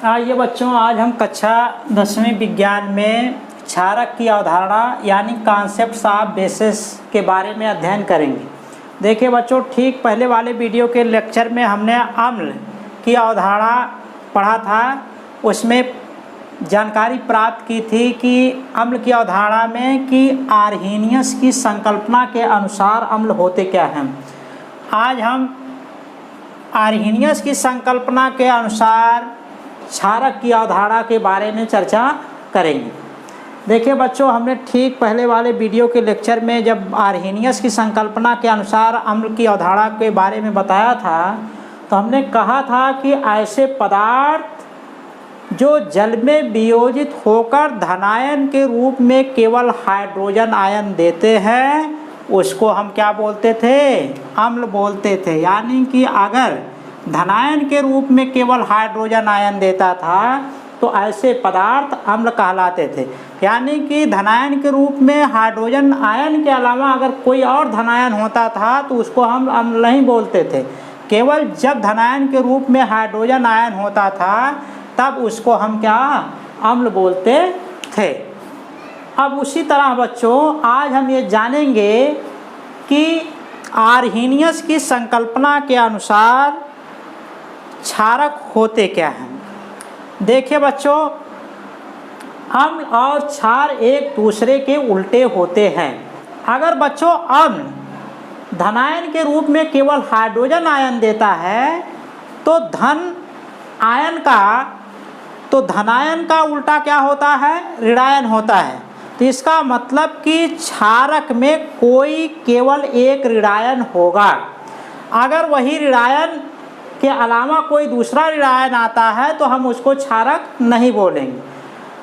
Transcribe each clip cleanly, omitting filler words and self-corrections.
आइए बच्चों, आज हम कक्षा 10वीं विज्ञान में क्षारक की अवधारणा यानी कॉन्सेप्ट्स ऑफ बेसिस के बारे में अध्ययन करेंगे। देखिए बच्चों, ठीक पहले वाले वीडियो के लेक्चर में हमने अम्ल की अवधारणा पढ़ा था। उसमें जानकारी प्राप्त की थी कि अम्ल की अवधारणा में कि आर्हेनियस की संकल्पना के अनुसार अम्ल होते क्या हैं। आज हम आर्हेनियस की संकल्पना के अनुसार क्षारक की अवधारणा के बारे में चर्चा करेंगे। देखिए बच्चों, हमने ठीक पहले वाले वीडियो के लेक्चर में जब आर्हेनियस की संकल्पना के अनुसार अम्ल की अवधारणा के बारे में बताया था, तो हमने कहा था कि ऐसे पदार्थ जो जल में वियोजित होकर धनायन के रूप में केवल हाइड्रोजन आयन देते हैं, उसको हम क्या बोलते थे? अम्ल बोलते थे। यानी कि अगर धनायन के रूप में केवल हाइड्रोजन आयन देता था तो ऐसे पदार्थ अम्ल कहलाते थे। यानी कि धनायन के रूप में हाइड्रोजन आयन के अलावा अगर कोई और धनायन होता था तो उसको हम अम्ल नहीं बोलते थे। केवल जब धनायन के रूप में हाइड्रोजन आयन होता था तब उसको हम क्या अम्ल बोलते थे। अब उसी तरह बच्चों, आज हम ये जानेंगे कि आर्हेनियस की संकल्पना के अनुसार क्षारक होते क्या हैं। देखिए बच्चों, अम्ल और क्षार एक दूसरे के उल्टे होते हैं। अगर बच्चों अम्ल धनायन के रूप में केवल हाइड्रोजन आयन देता है तो धनायन का उल्टा क्या होता है? ऋणायन होता है। तो इसका मतलब कि क्षारक में कोई केवल एक ऋणायन होगा। अगर वही ऋणायन के अलावा कोई दूसरा ऋणायन आता है तो हम उसको क्षारक नहीं बोलेंगे।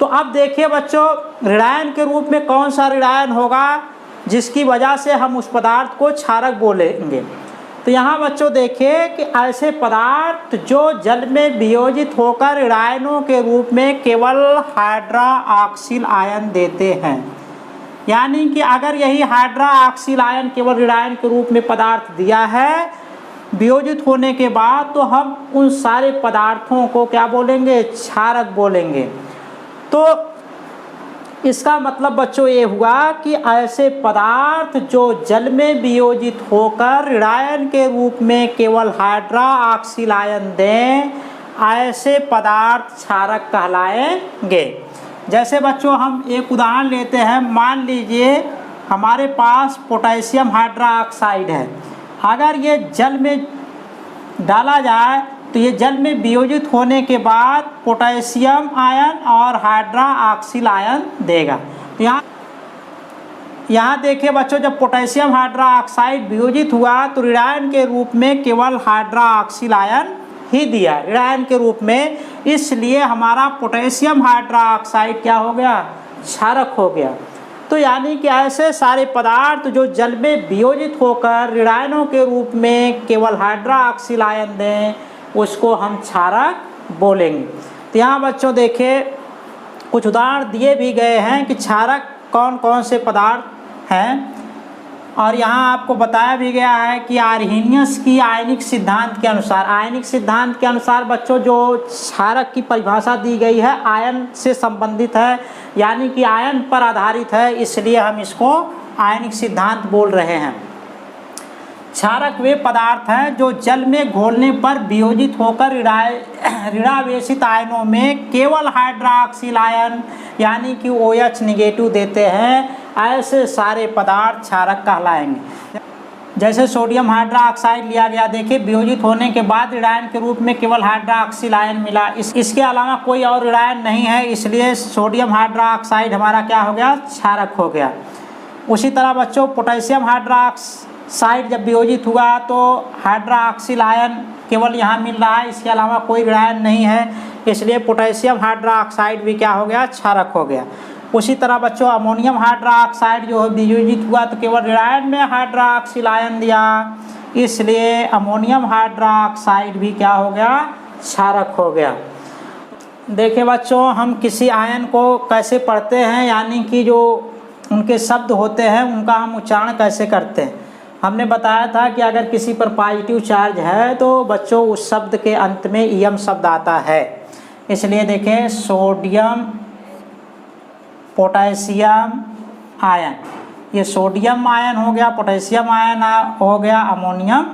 तो अब देखिए बच्चों, ऋणायन के रूप में कौन सा ऋणायन होगा जिसकी वजह से हम उस पदार्थ को क्षारक बोलेंगे। तो यहाँ बच्चों देखिए कि ऐसे पदार्थ जो जल में वियोजित होकर ऋणायनों के रूप में केवल हाइड्रोक्सिल आयन देते हैं। यानी कि अगर यही हाइड्रोक्सिल आयन केवल ऋणायन के रूप में पदार्थ दिया है वियोजित होने के बाद, तो हम उन सारे पदार्थों को क्या बोलेंगे? क्षारक बोलेंगे। तो इसका मतलब बच्चों ये हुआ कि ऐसे पदार्थ जो जल में वियोजित होकर ऋणायन के रूप में केवल हाइड्रोक्सिल आयन दें, ऐसे पदार्थ क्षारक कहलाएंगे। जैसे बच्चों हम एक उदाहरण लेते हैं। मान लीजिए हमारे पास पोटेशियम हाइड्रोक्साइड है। अगर ये जल में डाला जाए तो ये जल में वियोजित होने के बाद पोटेशियम आयन और हाइड्रोक्सिल आयन देगा। तो यहाँ देखिए बच्चों, जब पोटेशियम हाइड्रोक्साइड वियोजित हुआ तो ऋणायन के रूप में केवल हाइड्रोक्सिल आयन ही दिया, ऋणायन के रूप में। इसलिए हमारा पोटेशियम हाइड्रोक्साइड क्या हो गया? क्षारक हो गया। तो यानी कि ऐसे सारे पदार्थ जो जल में वियोजित होकर ऋणायनों के रूप में केवल हाइड्रोक्सिल आयन दें, उसको हम क्षारक बोलेंगे। तो यहाँ बच्चों देखिए कुछ उदाहरण दिए भी गए हैं कि क्षारक कौन कौन से पदार्थ हैं, और यहाँ आपको बताया भी गया है कि आर्हेनियस की आयनिक सिद्धांत के अनुसार बच्चों जो क्षारक की परिभाषा दी गई है आयन से संबंधित है, यानी कि आयन पर आधारित है, इसलिए हम इसको आयनिक सिद्धांत बोल रहे हैं। क्षारक वे पदार्थ हैं जो जल में घोलने पर वियोजित होकर ऋणावेशित आयनों में केवल हाइड्रोक्सिल आयन यानी कि OH निगेटिव देते हैं। ऐसे सारे पदार्थ क्षारक कहलाएंगे। जैसे सोडियम हाइड्रोक्साइड लिया गया, देखिए वियोजित होने के बाद ऋणायन के रूप में केवल हाइड्रोक्सिल आयन मिला, इसके अलावा कोई और ऋणायन नहीं है, इसलिए सोडियम हाइड्रोक्साइड हमारा क्या हो गया? क्षारक हो गया। उसी तरह बच्चों पोटेशियम हाइड्रोक्साइड जब वियोजित हुआ तो हाइड्रोक्सिल आयन केवल यहाँ मिल रहा है, इसके अलावा कोई ऋणायन नहीं है, इसलिए पोटेशियम हाइड्रोक्साइड भी क्या हो गया? क्षारक हो गया। उसी तरह बच्चों अमोनियम हाइड्रोक्साइड जो वियोजित हुआ तो केवल ऋणायन में हाइड्रोक्सिल आयन दिया, इसलिए अमोनियम हाइड्रोक्साइड भी क्या हो गया? क्षारक हो गया। देखिए बच्चों, हम किसी आयन को कैसे पढ़ते हैं, यानी कि जो उनके शब्द होते हैं उनका हम उच्चारण कैसे करते हैं। हमने बताया था कि अगर किसी पर पॉजिटिव चार्ज है तो बच्चों उस शब्द के अंत में ईएम शब्द आता है। इसलिए देखें सोडियम पोटेशियम आयन, ये सोडियम आयन हो गया, पोटेशियम आयन हो गया, अमोनियम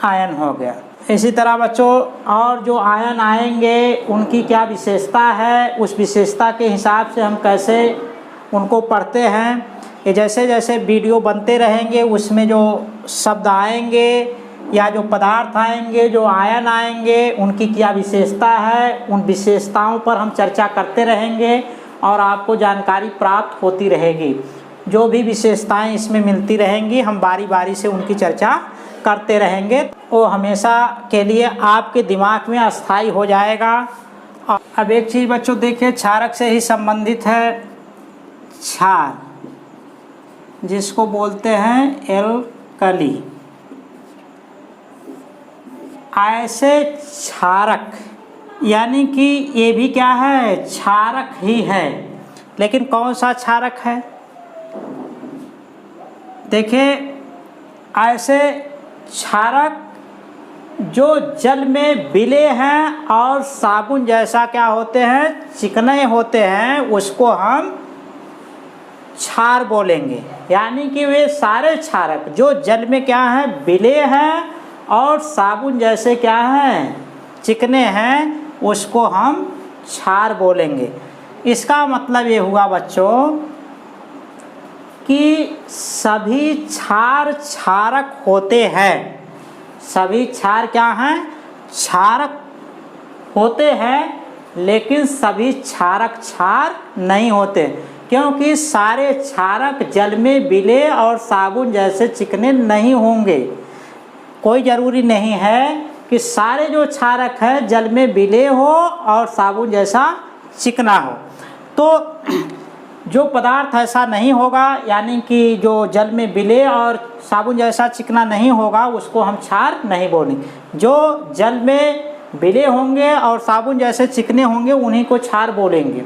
आयन हो गया। इसी तरह बच्चों और जो आयन आएंगे उनकी क्या विशेषता है, उस विशेषता के हिसाब से हम कैसे उनको पढ़ते हैं। ये जैसे जैसे वीडियो बनते रहेंगे उसमें जो शब्द आएंगे या जो पदार्थ आएंगे, जो आयन आएंगे, उनकी क्या विशेषता है, उन विशेषताओं पर हम चर्चा करते रहेंगे और आपको जानकारी प्राप्त होती रहेगी। जो भी विशेषताएं इसमें मिलती रहेंगी हम बारी बारी से उनकी चर्चा करते रहेंगे, वो हमेशा के लिए आपके दिमाग में अस्थायी हो जाएगा। अब एक चीज़ बच्चों देखिए, क्षारक से ही संबंधित है क्षार, जिसको बोलते हैं एल्कली। ऐसे क्षारक यानी कि ये भी क्या है, क्षारक ही है, लेकिन कौन सा क्षारक है। देखिए ऐसे क्षारक जो जल में विलेय हैं और साबुन जैसा क्या होते हैं, चिकने होते हैं, उसको हम क्षार बोलेंगे। यानी कि वे सारे क्षारक जो जल में क्या हैं, विलेय हैं और साबुन जैसे क्या हैं, चिकने हैं, उसको हम क्षार बोलेंगे। इसका मतलब ये हुआ बच्चों कि सभी क्षार क्षारक होते हैं। सभी क्षार क्या हैं, क्षारक होते हैं, लेकिन सभी क्षारक क्षार नहीं होते, क्योंकि सारे क्षारक जल में विलेय और साबुन जैसे चिकने नहीं होंगे। कोई ज़रूरी नहीं है कि सारे जो क्षारक हैं जल में विलेय हो और साबुन जैसा चिकना हो। तो जो पदार्थ ऐसा नहीं होगा, यानी कि जो जल में विलेय और साबुन जैसा चिकना नहीं होगा, उसको हम क्षार नहीं बोलेंगे। जो जल में विलेय होंगे और साबुन जैसे चिकने होंगे उन्हीं को क्षार बोलेंगे।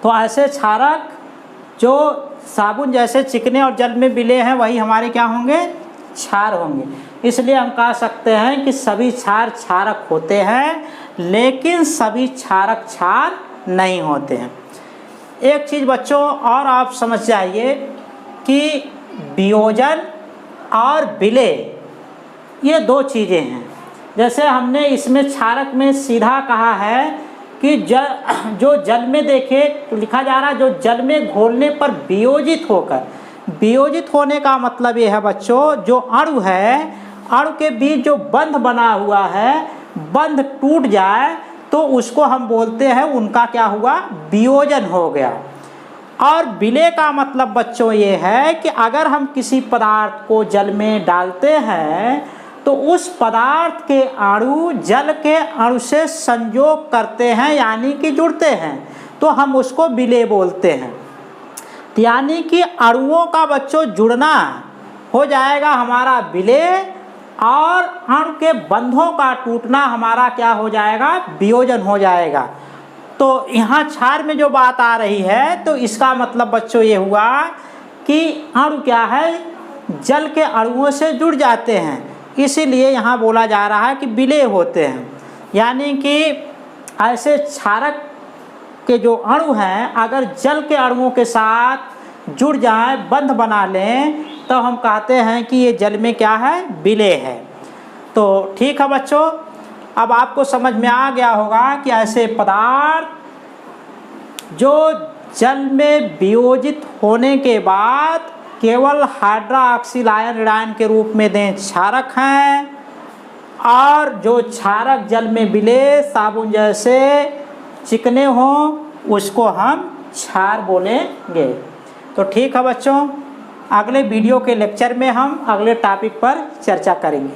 तो ऐसे क्षारक जो साबुन जैसे चिकने और जल में विलेय हैं वही हमारे क्या होंगे, क्षार होंगे। इसलिए हम कह सकते हैं कि सभी क्षार क्षारक होते हैं, लेकिन सभी क्षारक क्षार नहीं होते हैं। एक चीज़ बच्चों और आप समझ जाइए कि वियोजन और विलेय ये दो चीज़ें हैं। जैसे हमने इसमें क्षारक में सीधा कहा है कि जो जल में देखे तो लिखा जा रहा है जो जल में घोलने पर वियोजित होकर, वियोजित होने का मतलब ये है बच्चों जो अणु है, अणु के बीच जो बंध बना हुआ है, बंध टूट जाए तो उसको हम बोलते हैं उनका क्या हुआ, वियोजन हो गया। और विलेय का मतलब बच्चों ये है कि अगर हम किसी पदार्थ को जल में डालते हैं तो उस पदार्थ के अणु जल के अणु से संयोग करते हैं, यानी कि जुड़ते हैं, तो हम उसको विलेय बोलते हैं। यानी कि अणुओं का बच्चों जुड़ना हो जाएगा हमारा विलेय और अणु के बंधों का टूटना हमारा क्या हो जाएगा, वियोजन हो जाएगा। तो यहाँ क्षार में जो बात आ रही है तो इसका मतलब बच्चों ये हुआ कि अणु क्या है, जल के अणुओं से जुड़ जाते हैं, इसीलिए यहाँ बोला जा रहा है कि विलेय होते हैं। यानी कि ऐसे क्षारक के जो अणु हैं अगर जल के अणुओं के साथ जुड़ जाएं, बंध बना लें, तो हम कहते हैं कि ये जल में क्या है, विलेय है। तो ठीक है बच्चों, अब आपको समझ में आ गया होगा कि ऐसे पदार्थ जो जल में वियोजित होने के बाद केवल हाइड्रोक्सिल आयन ऋणायन के रूप में दें क्षारक हैं, और जो क्षारक जल में विलेय साबुन जैसे चिकने हों उसको हम क्षार बोलेंगे। तो ठीक है बच्चों, अगले वीडियो के लेक्चर में हम अगले टॉपिक पर चर्चा करेंगे।